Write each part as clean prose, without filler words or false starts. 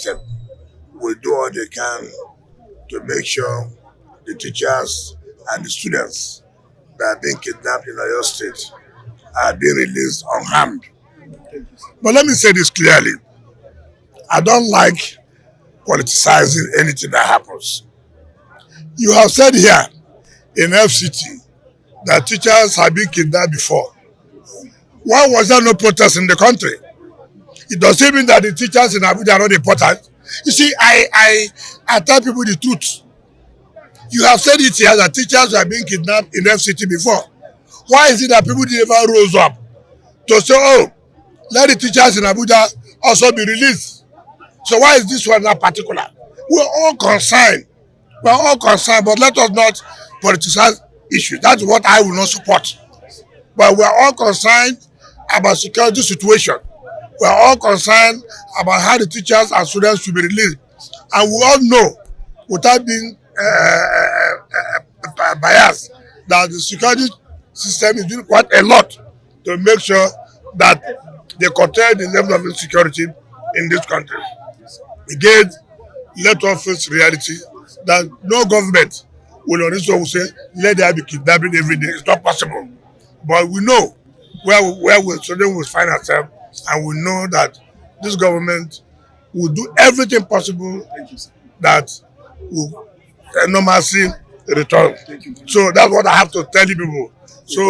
system will do all they can to make sure the teachers and the students that are being kidnapped in Oyo State are being released unharmed. But let me say this clearly. I don't like politicizing anything that happens. You have said here in FCT that teachers have been kidnapped before. Why was there no protest in the country? It doesn't mean that the teachers in Abuja are not important. You see, I tell people the truth. You have said it here that teachers are being kidnapped in FCT before. Why is it that people never rose up to say, oh, let the teachers in Abuja also be released? So why is this one not particular? We're all concerned. We're all concerned, but let us not politicize issues. That's what I will not support. But we're all concerned about security situation. We're all concerned about how the teachers and students should be released. And we all know, without being biased, that the security system is doing quite a lot to make sure that they contain the level of insecurity in this country. Again, let us face reality that no government will on this one will say, let there be kidnapping every day. It's not possible. But we know where we children will find ourselves, and we know that this government will do everything possible that will normalcy return. So that's what I have to tell you people. So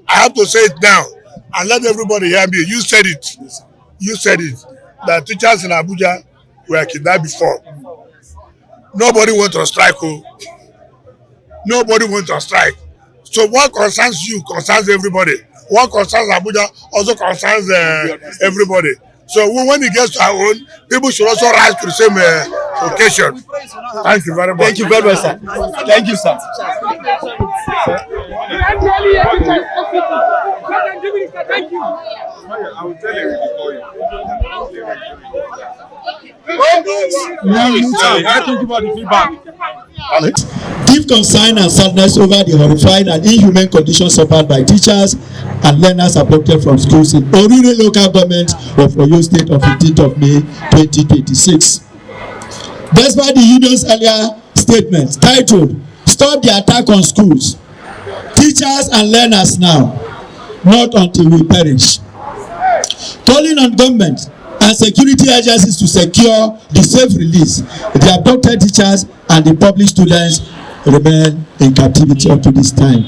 I have to say it now and let everybody hear me. You said it. You said it. That teachers in Abuja were kidnapped before. Nobody went on strike. Oh. Nobody went on strike. So what concerns you concerns everybody. What concerns Abuja also concerns everybody. So when it gets to our own, people should also rise to the same occasion. Thank you very much. Thank you very much, sir. Thank you, sir. Thank you. I will tell you before you. Deep concern and sadness over the horrifying and inhuman conditions suffered by teachers and learners abducted from schools in Orire local government of Oyo State on 15th of May 2026. Despite the union's earlier statement titled, "Stop the attack on schools, teachers and learners now, not until we perish," calling on government and security agencies to secure the safe release, the abducted teachers and the public students remain in captivity up to this time.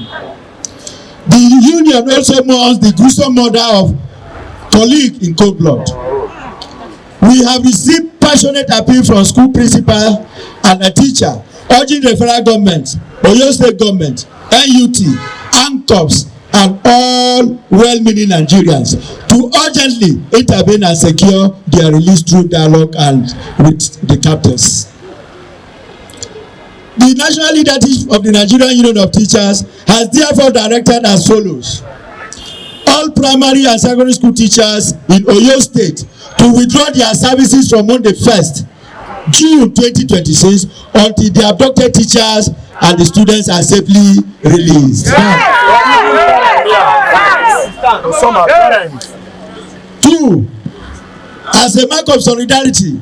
The union also mourns the gruesome murder of colleague in cold blood. We have received passionate appeal from school principal and a teacher urging the federal government, Oyo State government, NUT, ANCOPS, and all well-meaning Nigerians to urgently intervene and secure their release through dialogue and with the captors. The national leadership of the Nigerian Union of Teachers has therefore directed as follows: all primary and secondary school teachers in Oyo State to withdraw their services from Monday 1st June 2026 until the abducted teachers and the students are safely released. Two, as a mark of solidarity,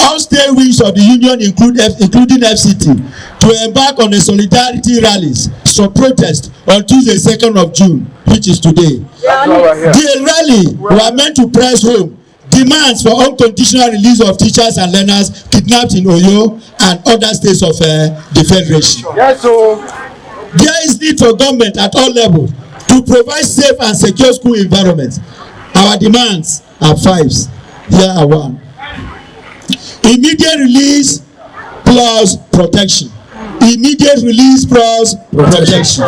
all state wings of the union including FCT to embark on a solidarity rallies for protest on Tuesday 2nd of June, which is today. The rally were meant to press home demands for unconditional release of teachers and learners kidnapped in Oyo and other states of the Federation. Yes, so there is need for government at all levels to provide safe and secure school environments. Our demands are 5. Here are 1. Immediate release plus protection. Immediate release plus protection.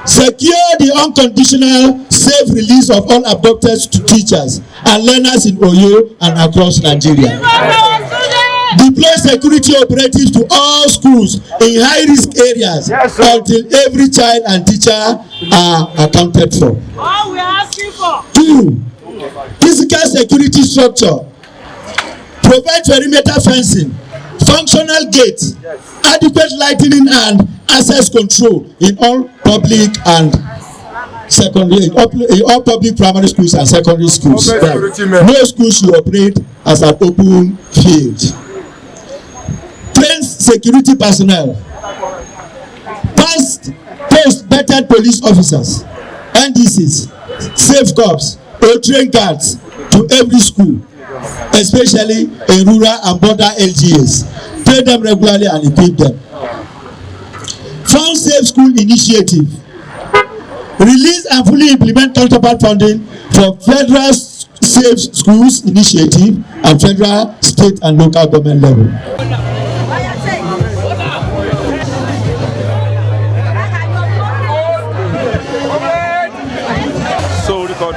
Secure the unconditional safe release of all abducted teachers and learners in Oyo and across Nigeria. Deploy security operatives to all schools in high-risk areas until every child and teacher are accounted for. All we are asking for. 2. Physical security structure. Provide perimeter fencing, functional gates, adequate lighting and access control in all public and secondary, in all public primary schools and secondary schools. No school should operate as an open field. Train security personnel. Post vetted police officers, NDCs, safe cops, or train guards to every school, especially in rural and border LGAs. Train them regularly and equip them. Fund Safe School Initiative. Release and fully implement counterpart funding for Federal Safe Schools Initiative and federal, state, and local government level. So record.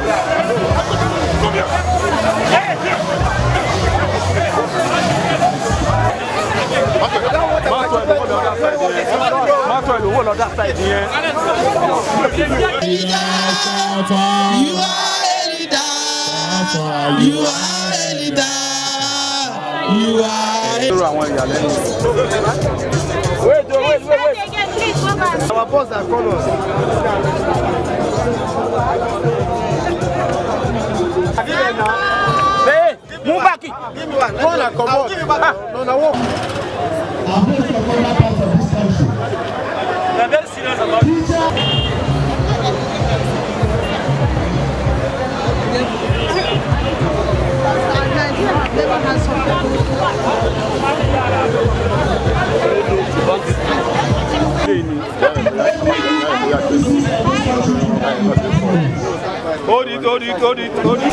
Wait. Our boss has called us. Hey, move back. Give me one. Come on. Give me back. No, walk. They're very serious about it. Never had something. Hold it.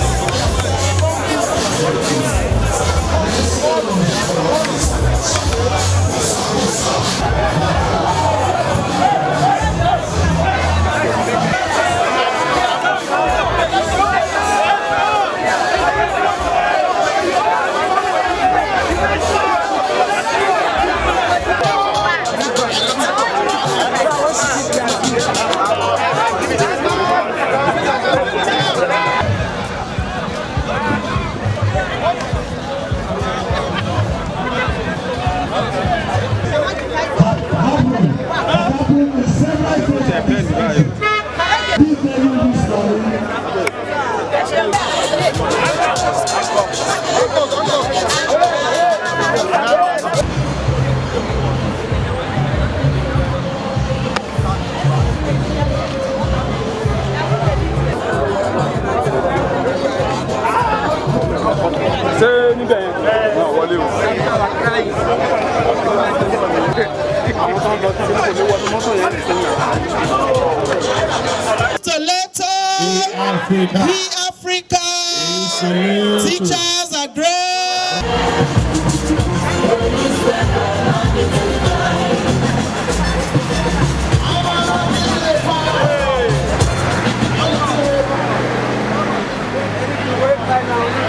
Free Africa. Teachers are great. Right now.